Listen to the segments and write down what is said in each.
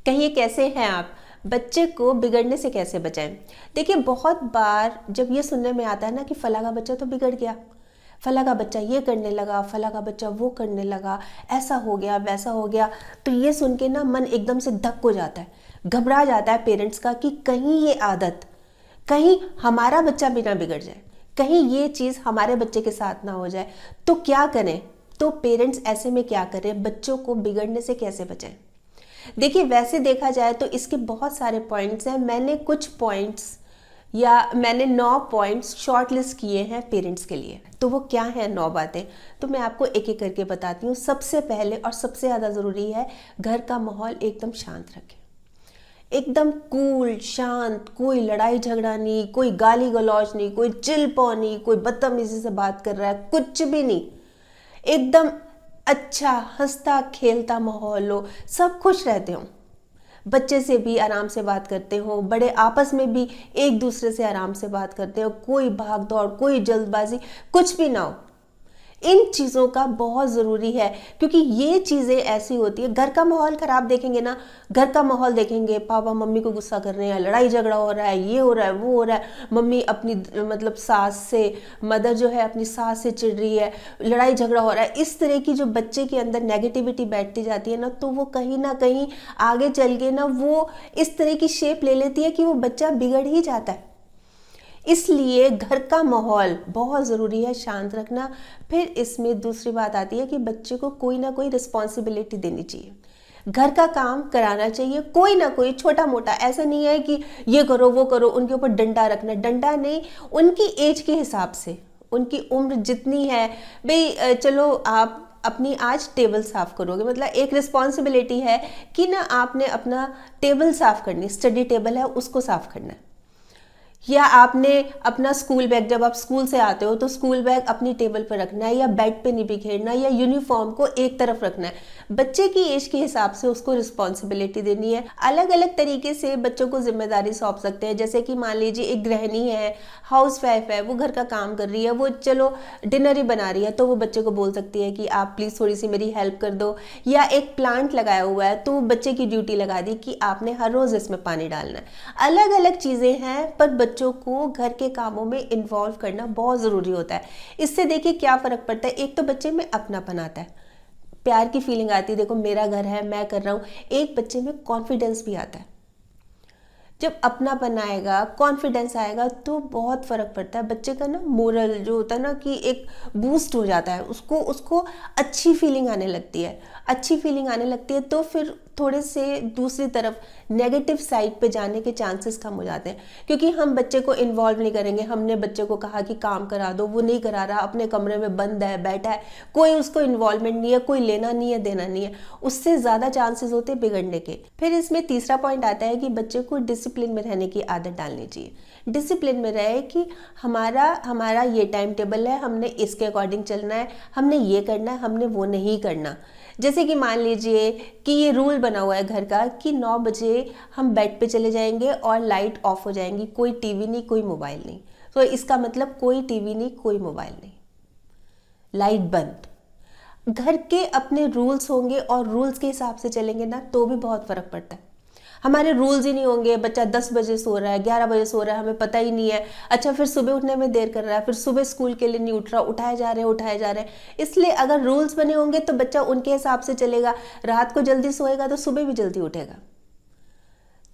कहिए कैसे हैं आप? बच्चे को बिगड़ने से कैसे बचाएं? देखिए, बहुत बार जब ये सुनने में आता है ना कि फला का बच्चा तो बिगड़ गया, फला का बच्चा ये करने लगा, फला का बच्चा वो करने लगा, ऐसा हो गया वैसा हो गया, तो ये सुन के ना मन एकदम से धक हो जाता है, घबरा जाता है पेरेंट्स का कि कहीं ये आदत, कहीं हमारा बच्चा भी ना बिगड़ जाए, कहीं ये चीज़ हमारे बच्चे के साथ ना हो जाए। तो क्या करें? तो पेरेंट्स ऐसे में क्या करें? बच्चों को बिगड़ने से कैसे बचाएं? देखिए, वैसे देखा जाए तो इसके बहुत सारे पॉइंट्स हैं। मैंने कुछ पॉइंट्स या मैंने 9 पॉइंट्स शॉर्ट लिस्ट किए हैं पेरेंट्स के लिए। तो वो क्या है 9 बातें, तो मैं आपको एक एक करके बताती हूँ। सबसे पहले और सबसे ज़्यादा ज़रूरी है, घर का माहौल एकदम शांत रखें, एकदम कूल शांत, कोई लड़ाई झगड़ा नहीं, कोई गाली गलौज नहीं, कोई चिल्पो नहीं, कोई बदतमीजी से बात कर रहा है, कुछ भी नहीं। एकदम अच्छा हंसता खेलता माहौल हो, सब खुश रहते हो, बच्चे से भी आराम से बात करते हो, बड़े आपस में भी एक दूसरे से आराम से बात करते हो, कोई भाग दौड़, कोई जल्दबाजी, कुछ भी ना हो। इन चीज़ों का बहुत ज़रूरी है, क्योंकि ये चीज़ें ऐसी होती है। घर का माहौल ख़राब देखेंगे ना, घर का माहौल देखेंगे, पापा मम्मी को गुस्सा कर रहे हैं, लड़ाई झगड़ा हो रहा है, ये हो रहा है वो हो रहा है, मम्मी अपनी मतलब सास से, मदर जो है अपनी सास से चिढ़ रही है, लड़ाई झगड़ा हो रहा है, इस तरह की जो बच्चे के अंदर नेगेटिविटी बैठती जाती है ना, तो वो कहीं ना कहीं आगे चल के ना वो इस तरह की शेप ले लेती है कि वो बच्चा बिगड़ ही जाता है। इसलिए घर का माहौल बहुत ज़रूरी है, शांत रखना। फिर इसमें दूसरी बात आती है कि बच्चे को कोई ना कोई रिस्पॉन्सिबिलिटी देनी चाहिए, घर का काम कराना चाहिए, कोई ना कोई छोटा मोटा। ऐसा नहीं है कि ये करो वो करो, उनके ऊपर डंडा रखना, डंडा नहीं, उनकी एज के हिसाब से, उनकी उम्र जितनी है भाई, चलो आप अपनी आज टेबल साफ़ करोगे, मतलब एक रिस्पॉन्सिबिलिटी है कि ना आपने अपना टेबल साफ़ करनी, स्टडी टेबल है उसको साफ़ करना है। या आपने अपना स्कूल बैग, जब आप स्कूल से आते हो तो स्कूल बैग अपनी टेबल पर रखना है, या बेड पे नहीं बिखेरना, या यूनिफॉर्म को एक तरफ रखना है। बच्चे की एज के हिसाब से उसको रिस्पॉन्सिबिलिटी देनी है। अलग अलग तरीके से बच्चों को जिम्मेदारी सौंप सकते हैं। जैसे कि मान लीजिए एक गृहिणी है, हाउस वाइफ है, वो घर का काम कर रही है, वो चलो डिनर ही बना रही है, तो वो बच्चे को बोल सकती है कि आप प्लीज़ थोड़ी सी मेरी हेल्प कर दो। या एक प्लांट लगाया हुआ है तो बच्चे की ड्यूटी लगा दी कि आपने हर रोज़ इसमें पानी डालना है। अलग अलग चीज़ें हैं, पर बच्चों को घर के कामों में इन्वॉल्व करना बहुत ज़रूरी होता है। इससे देखिए क्या फ़र्क पड़ता है। एक तो बच्चे में अपनापन आता है, प्यार की फीलिंग आती है, देखो मेरा घर है, मैं कर रहा हूँ। एक बच्चे में कॉन्फिडेंस भी आता है। जब अपनापन आएगा, कॉन्फिडेंस आएगा, तो बहुत फ़र्क पड़ता है। बच्चे का ना मोरल जो होता है ना कि एक बूस्ट हो जाता है, उसको उसको अच्छी फीलिंग आने लगती है। अच्छी फीलिंग आने लगती है तो फिर थोड़े से दूसरी तरफ नेगेटिव साइड पे जाने के चांसेस कम हो जाते हैं, क्योंकि हम बच्चे को इन्वॉल्व नहीं करेंगे। हमने बच्चे को कहा कि काम करा दो, वो नहीं करा रहा, अपने कमरे में बंद है, बैठा है, कोई उसको इन्वॉल्वमेंट नहीं है, कोई लेना नहीं है, देना नहीं है, उससे ज़्यादा चांसेस होते हैं बिगड़ने के। फिर इसमें तीसरा पॉइंट आता है कि बच्चे को डिसिप्लिन में रहने की आदत डालनी चाहिए। डिसिप्लिन में रहे कि हमारा ये टाइम टेबल है, हमने इसके अकॉर्डिंग चलना है, हमने ये करना है, हमने वो नहीं करना। जैसे कि मान लीजिए कि ये रूल बना हुआ है घर का कि 9 बजे हम बेड पे चले जाएंगे और लाइट ऑफ हो जाएंगी, कोई टीवी नहीं, कोई मोबाइल नहीं। तो इसका मतलब कोई टीवी नहीं, कोई मोबाइल नहीं, लाइट बंद। घर के अपने रूल्स होंगे और रूल्स के हिसाब से चलेंगे ना, तो भी बहुत फ़र्क पड़ता है। हमारे रूल्स ही नहीं होंगे, बच्चा 10 बजे सो रहा है, 11 बजे सो रहा है, हमें पता ही नहीं है, अच्छा फिर सुबह उठने में देर कर रहा है, फिर सुबह स्कूल के लिए नहीं उठ रहा, उठाए जा रहे हैं। इसलिए अगर रूल्स बने होंगे तो बच्चा उनके हिसाब से चलेगा, रात को जल्दी सोएगा तो सुबह भी जल्दी उठेगा।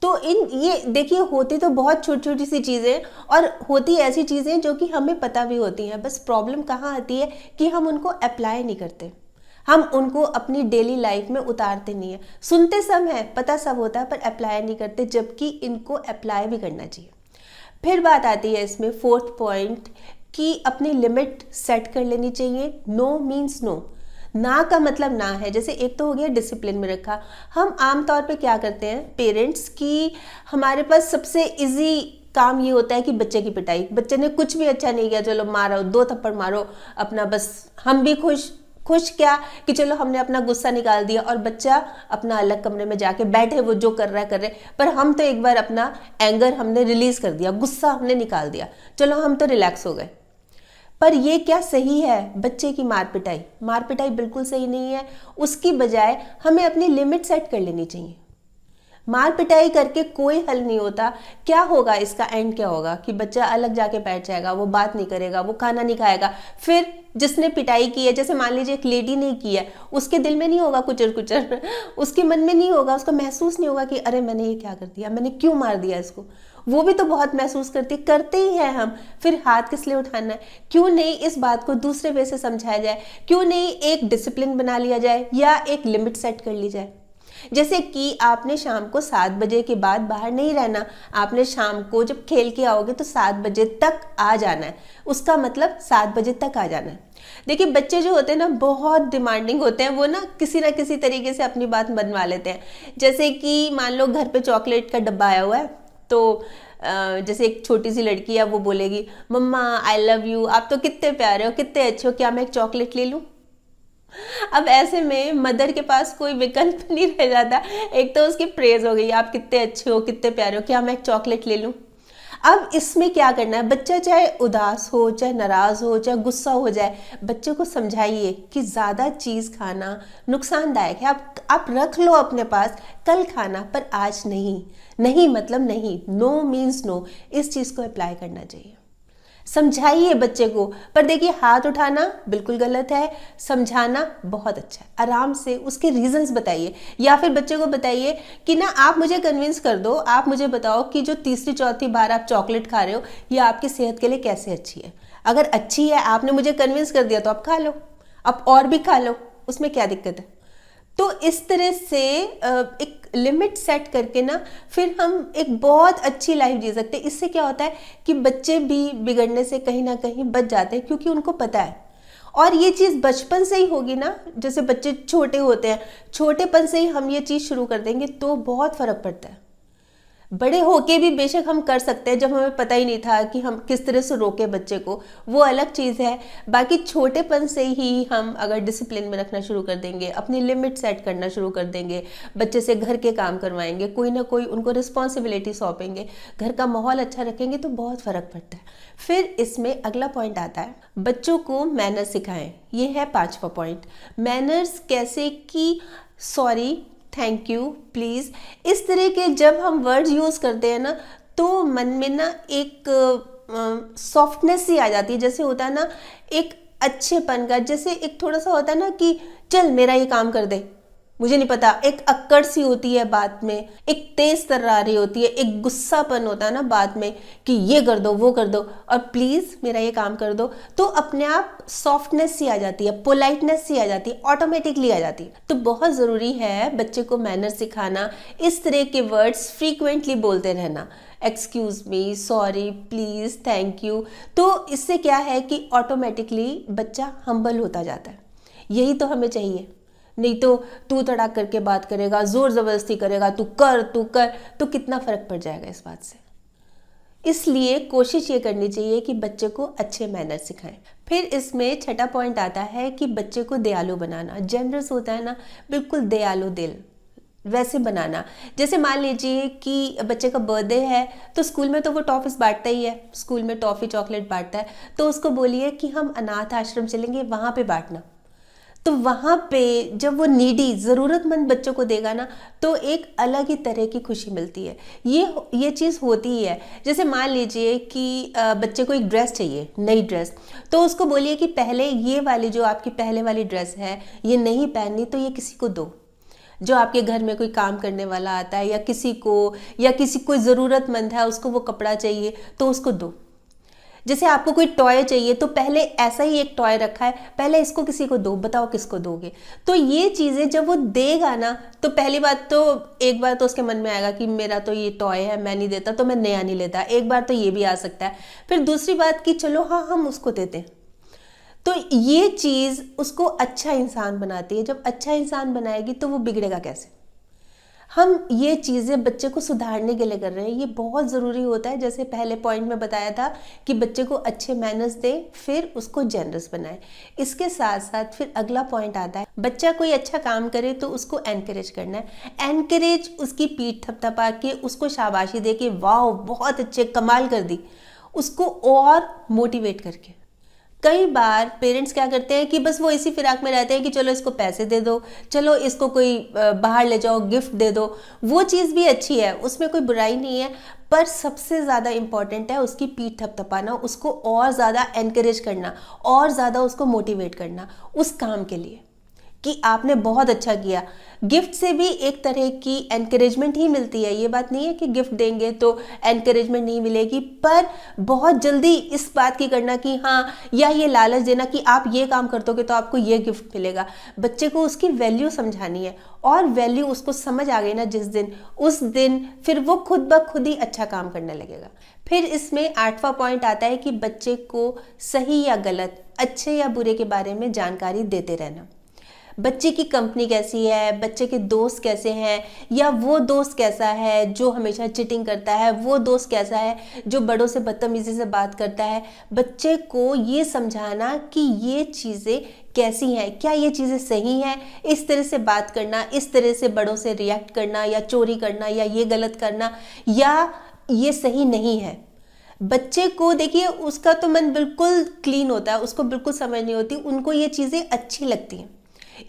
तो ये देखिए, होती तो बहुत छोटी छोटी सी चीज़ें, और होती ऐसी चीज़ें जो कि हमें पता भी होती हैं, बस प्रॉब्लम कहाँ आती है कि हम उनको अप्लाई नहीं करते, हम उनको अपनी डेली लाइफ में उतारते नहीं है। सुनते सब है, पता सब होता है, पर अप्लाई नहीं करते, जबकि इनको अप्लाई भी करना चाहिए। फिर बात आती है इसमें 4th पॉइंट कि अपनी लिमिट सेट कर लेनी चाहिए। नो मीन्स नो, ना का मतलब ना है। जैसे एक तो हो गया डिसिप्लिन में रखा। हम आमतौर पे क्या करते हैं पेरेंट्स की, हमारे पास सबसे इजी काम ये होता है कि बच्चे की पिटाई। बच्चे ने कुछ भी अच्छा नहीं किया, चलो मारो, 2 थप्पड़ मारो, अपना बस हम भी खुश। खुश क्या कि चलो हमने अपना गुस्सा निकाल दिया, और बच्चा अपना अलग कमरे में जाके बैठे, वो जो कर रहा है कर रहे, पर हम तो एक बार अपना एंगर हमने रिलीज कर दिया, गुस्सा हमने निकाल दिया, चलो हम तो रिलैक्स हो गए। पर ये क्या सही है? बच्चे की मार पिटाई बिल्कुल सही नहीं है। उसकी बजाय हमें अपनी लिमिट सेट कर लेनी चाहिए। मार पिटाई करके कोई हल नहीं होता। क्या होगा, इसका एंड क्या होगा कि बच्चा अलग जाके बैठ जाएगा, वो बात नहीं करेगा, वो खाना नहीं खाएगा। फिर जिसने पिटाई की है, जैसे मान लीजिए एक लेडी ने की है, उसके दिल में नहीं होगा कुचर कुचर, उसके मन में नहीं होगा, उसको महसूस नहीं होगा कि अरे मैंने ये क्या कर दिया, मैंने क्यों मार दिया इसको। वो भी तो बहुत महसूस करते ही हैं हम। फिर हाथ किस लिए उठाना है? क्यों नहीं इस बात को दूसरे वे से समझाया जाए, क्यों नहीं एक डिसिप्लिन बना लिया जाए या एक लिमिट सेट कर ली जाए। जैसे कि आपने शाम को 7 बजे के बाद बाहर नहीं रहना, आपने शाम को जब खेल के आओगे तो 7 बजे तक आ जाना है, उसका मतलब 7 बजे तक आ जाना है। देखिए बच्चे जो होते हैं ना बहुत डिमांडिंग होते हैं, वो ना किसी तरीके से अपनी बात मनवा लेते हैं। जैसे कि मान लो घर पे चॉकलेट का डब्बा आया हुआ है, तो जैसे एक छोटी सी लड़की है, वो बोलेगी मम्मा आई लव यू, आप तो कितने प्यारे हो, कितने अच्छे हो, क्या मैं एक चॉकलेट ले लूं? अब ऐसे में मदर के पास कोई विकल्प नहीं रह जाता। एक तो उसकी प्रेज हो गई, आप कितने अच्छे हो, कितने प्यारे हो, क्या मैं एक चॉकलेट ले लूं? अब इसमें क्या करना है, बच्चा चाहे उदास हो, चाहे नाराज हो, चाहे गुस्सा हो जाए, बच्चे को समझाइए कि ज़्यादा चीज़ खाना नुकसानदायक है। आप रख लो अपने पास, कल खाना पर आज नहीं। नहीं मतलब नहीं, नो मीन्स नो, इस चीज़ को अप्लाई करना चाहिए। समझाइए बच्चे को, पर देखिए हाथ उठाना बिल्कुल गलत है, समझाना बहुत अच्छा है। आराम से उसके रीजंस बताइए, या फिर बच्चे को बताइए कि ना आप मुझे कन्विंस कर दो, आप मुझे बताओ कि जो तीसरी चौथी बार आप चॉकलेट खा रहे हो ये आपकी सेहत के लिए कैसे अच्छी है। अगर अच्छी है, आपने मुझे कन्विंस कर दिया तो आप खा लो, आप और भी खा लो, उसमें क्या दिक्कत है। तो इस तरह से एक लिमिट सेट करके ना फिर हम एक बहुत अच्छी लाइफ जी सकते हैं। इससे क्या होता है कि बच्चे भी बिगड़ने से कहीं ना कहीं बच जाते हैं, क्योंकि उनको पता है। और ये चीज़ बचपन से ही होगी ना, जैसे बच्चे छोटे होते हैं, छोटेपन से ही हम ये चीज़ शुरू कर देंगे तो बहुत फर्क पड़ता है। बड़े होके भी बेशक हम कर सकते हैं, जब हमें पता ही नहीं था कि हम किस तरह से रोके बच्चे को, वो अलग चीज़ है। बाकी छोटेपन से ही हम अगर डिसिप्लिन में रखना शुरू कर देंगे, अपनी लिमिट सेट करना शुरू कर देंगे, बच्चे से घर के काम करवाएंगे, कोई ना कोई उनको रिस्पॉन्सिबिलिटी सौंपेंगे, घर का माहौल अच्छा रखेंगे तो बहुत फ़र्क पड़ता है। फिर इसमें अगला पॉइंट आता है, बच्चों को मैनर्स सिखाएं। ये है 5वां पॉइंट। मैनर्स कैसे कि सॉरी, थैंक यू, प्लीज़, इस तरह के जब हम वर्ड्स यूज़ करते हैं ना तो मन में ना एक सॉफ्टनेस सी आ जाती है। जैसे होता है ना एक अच्छेपन का, जैसे एक थोड़ा सा होता है ना कि चल मेरा ये काम कर दे, मुझे नहीं पता, एक अक्कड़ सी होती है बात में, एक तेज तर्रारी होती है, एक गुस्सापन होता है ना बात में कि ये कर दो वो कर दो और प्लीज़ मेरा ये काम कर दो। तो अपने आप सॉफ्टनेस सी आ जाती है, पोलाइटनेस सी आ जाती है, ऑटोमेटिकली आ जाती है। तो बहुत ज़रूरी है बच्चे को मैनर सिखाना, इस तरह के वर्ड्स फ्रीक्वेंटली बोलते रहना, excuse me, sorry, please, thank you. तो इससे क्या है कि ऑटोमेटिकली बच्चा हम्बल होता जाता है। यही तो हमें चाहिए, नहीं तो तू तड़ाक करके बात करेगा, जोर जबरदस्ती करेगा, तू कर तो कितना फर्क पड़ जाएगा इस बात से। इसलिए कोशिश ये करनी चाहिए कि बच्चे को अच्छे मैनर सिखाएं। फिर इसमें 6वां पॉइंट आता है कि बच्चे को दयालु बनाना। जेनरस होता है ना, बिल्कुल दयालु दिल वैसे बनाना। जैसे मान लीजिए कि बच्चे का बर्थडे है तो स्कूल में तो वो टॉफीज बांटता ही है, स्कूल में टॉफ़ी चॉकलेट बांटता है, तो उसको बोलिए कि हम अनाथ आश्रम चलेंगे, वहाँ पे बांटना। तो वहाँ पे जब वो नीडी ज़रूरतमंद बच्चों को देगा ना तो एक अलग ही तरह की खुशी मिलती है। ये चीज़ होती ही है। जैसे मान लीजिए कि बच्चे को एक ड्रेस चाहिए, नई ड्रेस, तो उसको बोलिए कि पहले ये वाली जो आपकी पहले वाली ड्रेस है ये नहीं पहननी तो ये किसी को दो, जो आपके घर में कोई काम करने वाला आता है, या किसी कोई ज़रूरतमंद है उसको वो कपड़ा चाहिए तो उसको दो। जैसे आपको कोई टॉय चाहिए तो पहले ऐसा ही एक टॉय रखा है, पहले इसको किसी को दो, बताओ किसको दोगे। तो ये चीज़ें जब वो देगा ना तो पहली बात तो एक बार तो उसके मन में आएगा कि मेरा तो ये टॉय है, मैं नहीं देता तो मैं नया नहीं लेता, एक बार तो ये भी आ सकता है। फिर दूसरी बात कि चलो हाँ हम उसको देते हैं। तो ये चीज़ उसको अच्छा इंसान बनाती है। जब अच्छा इंसान बनाएगी तो वो बिगड़ेगा कैसे। हम ये चीज़ें बच्चे को सुधारने के लिए कर रहे हैं, ये बहुत ज़रूरी होता है। जैसे पहले पॉइंट में बताया था कि बच्चे को अच्छे मैनर्स दें, फिर उसको जेनरस बनाएं। इसके साथ साथ फिर अगला पॉइंट आता है, बच्चा कोई अच्छा काम करे तो उसको एनकरेज करना है। एनकरेज उसकी पीठ थपथपा के, उसको शाबाशी दे के वाह बहुत अच्छे, कमाल कर दी, उसको और मोटिवेट करके। कई बार पेरेंट्स क्या करते हैं कि बस वो इसी फिराक में रहते हैं कि चलो इसको पैसे दे दो, चलो इसको कोई बाहर ले जाओ, गिफ्ट दे दो। वो चीज़ भी अच्छी है, उसमें कोई बुराई नहीं है, पर सबसे ज़्यादा इम्पॉर्टेंट है उसकी पीठ थपथपाना, उसको और ज़्यादा एनकरेज करना, और ज़्यादा उसको मोटिवेट करना उस काम के लिए कि आपने बहुत अच्छा किया। गिफ्ट से भी एक तरह की एनकरेजमेंट ही मिलती है, ये बात नहीं है कि गिफ्ट देंगे तो एनकरेजमेंट नहीं मिलेगी, पर बहुत जल्दी इस बात की करना कि हाँ, या ये लालच देना कि आप ये काम कर दोगे तो आपको ये गिफ्ट मिलेगा। बच्चे को उसकी वैल्यू समझानी है, और वैल्यू उसको समझ आ गई ना जिस दिन, उस दिन फिर वो खुद ब खुद ही अच्छा काम करने लगेगा। फिर इसमें 8वां पॉइंट आता है कि बच्चे को सही या गलत, अच्छे या बुरे के बारे में जानकारी देते रहना। बच्चे की कंपनी कैसी है, बच्चे के दोस्त कैसे हैं, या वो दोस्त कैसा है जो हमेशा चीटिंग करता है, वो दोस्त कैसा है जो बड़ों से बदतमीजी से बात करता है। बच्चे को ये समझाना कि ये चीज़ें कैसी हैं, क्या ये चीज़ें सही हैं, इस तरह से बात करना, इस तरह से बड़ों से रिएक्ट करना, या चोरी करना, या ये गलत करना, या ये सही नहीं है। बच्चे को देखिए, उसका तो मन बिल्कुल क्लीन होता है, उसको बिल्कुल समझ नहीं होती, उनको ये चीज़ें अच्छी लगती हैं,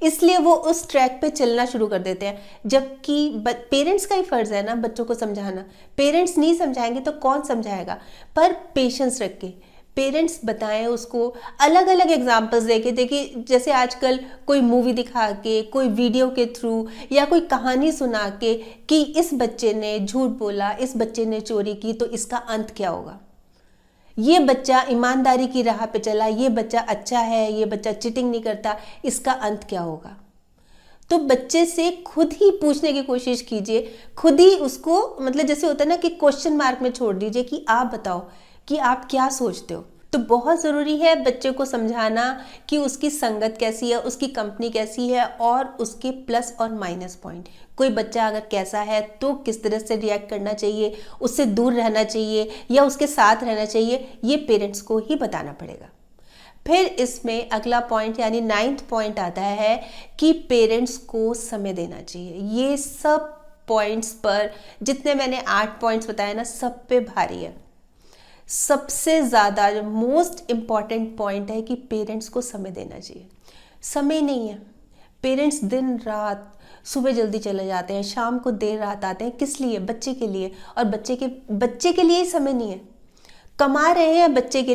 इसलिए वो उस ट्रैक पे चलना शुरू कर देते हैं। जबकि पेरेंट्स का ही फर्ज है ना बच्चों को समझाना। पेरेंट्स नहीं समझाएंगे तो कौन समझाएगा, पर पेशेंस रख के पेरेंट्स बताएं उसको, अलग अलग एग्जाम्पल्स देके। देखिए जैसे आजकल कोई मूवी दिखा के, कोई वीडियो के थ्रू, या कोई कहानी सुना के कि इस बच्चे ने झूठ बोला, इस बच्चे ने चोरी की, तो इसका अंत क्या होगा, ये बच्चा ईमानदारी की राह पे चला, ये बच्चा अच्छा है, ये बच्चा चीटिंग नहीं करता, इसका अंत क्या होगा। तो बच्चे से खुद ही पूछने की कोशिश कीजिए, खुद ही उसको, मतलब जैसे होता है ना कि क्वेश्चन मार्क में छोड़ दीजिए कि आप बताओ कि आप क्या सोचते हो। तो बहुत ज़रूरी है बच्चे को समझाना कि उसकी संगत कैसी है, उसकी कंपनी कैसी है, और उसके प्लस और माइनस पॉइंट। कोई बच्चा अगर कैसा है तो किस तरह से रिएक्ट करना चाहिए, उससे दूर रहना चाहिए या उसके साथ रहना चाहिए, ये पेरेंट्स को ही बताना पड़ेगा। फिर इसमें अगला पॉइंट यानी 9th पॉइंट आता है कि पेरेंट्स को समय देना चाहिए। ये सब पॉइंट्स पर, जितने मैंने 8 पॉइंट्स बताए ना, सब पे भारी है। सबसे ज़्यादा जो मोस्ट इम्पॉर्टेंट पॉइंट है कि पेरेंट्स को समय देना चाहिए। समय नहीं है, पेरेंट्स दिन रात, सुबह जल्दी चले जाते हैं, शाम को देर रात आते हैं, किस लिए, बच्चे के लिए, और बच्चे के लिए ही समय नहीं है। कमा रहे हैं बच्चे के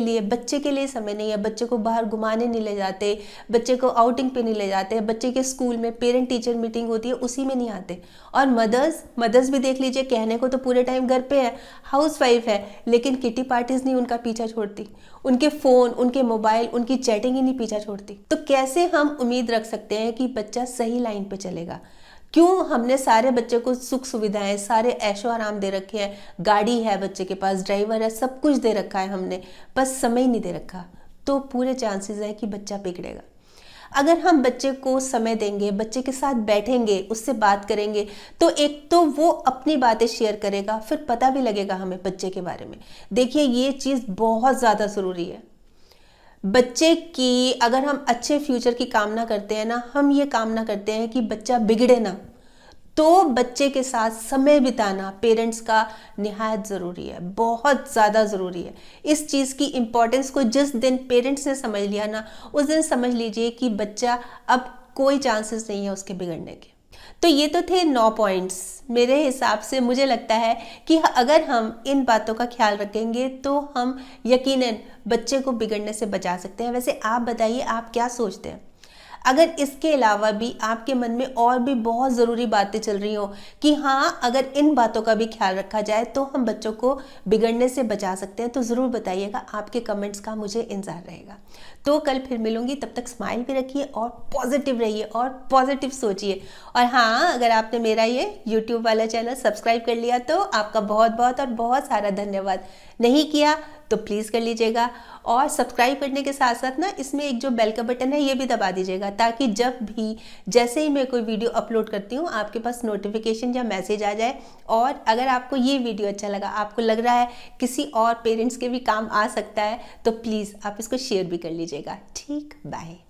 लिए समय नहीं है। बच्चे को बाहर घुमाने नहीं ले जाते, बच्चे को आउटिंग पे नहीं ले जाते, बच्चे के स्कूल में पेरेंट टीचर मीटिंग होती है उसी में नहीं आते। और मदर्स भी देख लीजिए, कहने को तो पूरे टाइम घर पे है, हाउसवाइफ है, लेकिन किटी पार्टीज नहीं उनका पीछा छोड़ती, उनके फ़ोन, उनके मोबाइल, उनकी चैटिंग ही नहीं पीछा छोड़ती। तो कैसे हम उम्मीद रख सकते हैं कि बच्चा सही लाइन पर चलेगा। क्यों, हमने सारे बच्चे को सुख सुविधाएं, सारे ऐशो आराम दे रखे हैं, गाड़ी है बच्चे के पास, ड्राइवर है, सब कुछ दे रखा है हमने, बस समय नहीं दे रखा, तो पूरे चांसेस है कि बच्चा बिगड़ेगा। अगर हम बच्चे को समय देंगे, बच्चे के साथ बैठेंगे, उससे बात करेंगे, तो एक तो वो अपनी बातें शेयर करेगा, फिर पता भी लगेगा हमें बच्चे के बारे में। देखिए ये चीज़ बहुत ज़्यादा ज़रूरी है। बच्चे की अगर हम अच्छे फ्यूचर की कामना करते हैं ना, हम ये कामना करते हैं कि बच्चा बिगड़े ना, तो बच्चे के साथ समय बिताना पेरेंट्स का निहायत ज़रूरी है, बहुत ज़्यादा ज़रूरी है। इस चीज़ की इम्पोर्टेंस को जिस दिन पेरेंट्स ने समझ लिया ना, उस दिन समझ लीजिए कि बच्चा अब कोई चांसेस नहीं है उसके बिगड़ने के। तो ये तो थे 9 पॉइंट्स। मेरे हिसाब से मुझे लगता है कि अगर हम इन बातों का ख्याल रखेंगे तो हम यकीनन बच्चे को बिगड़ने से बचा सकते हैं। वैसे आप बताइए, आप क्या सोचते हैं? अगर इसके अलावा भी आपके मन में और भी बहुत ज़रूरी बातें चल रही हो कि हाँ, अगर इन बातों का भी ख्याल रखा जाए तो हम बच्चों को बिगड़ने से बचा सकते हैं, तो ज़रूर बताइएगा। आपके कमेंट्स का मुझे इंतज़ार रहेगा। तो कल फिर मिलूंगी, तब तक स्माइल भी रखिए और पॉजिटिव रहिए और पॉजिटिव सोचिए। और हाँ, अगर आपने मेरा ये यूट्यूब वाला चैनल सब्सक्राइब कर लिया तो आपका बहुत बहुत और बहुत सारा धन्यवाद। नहीं किया तो प्लीज़ कर लीजिएगा, और सब्सक्राइब करने के साथ साथ ना इसमें एक जो बेल का बटन है ये भी दबा दीजिएगा, ताकि जब भी जैसे ही मैं कोई वीडियो अपलोड करती हूँ आपके पास नोटिफिकेशन या मैसेज आ जाए। और अगर आपको ये वीडियो अच्छा लगा, आपको लग रहा है किसी और पेरेंट्स के भी काम आ सकता है, तो प्लीज़ आप इसको शेयर भी कर लीजिएगा। ठीक, बाय।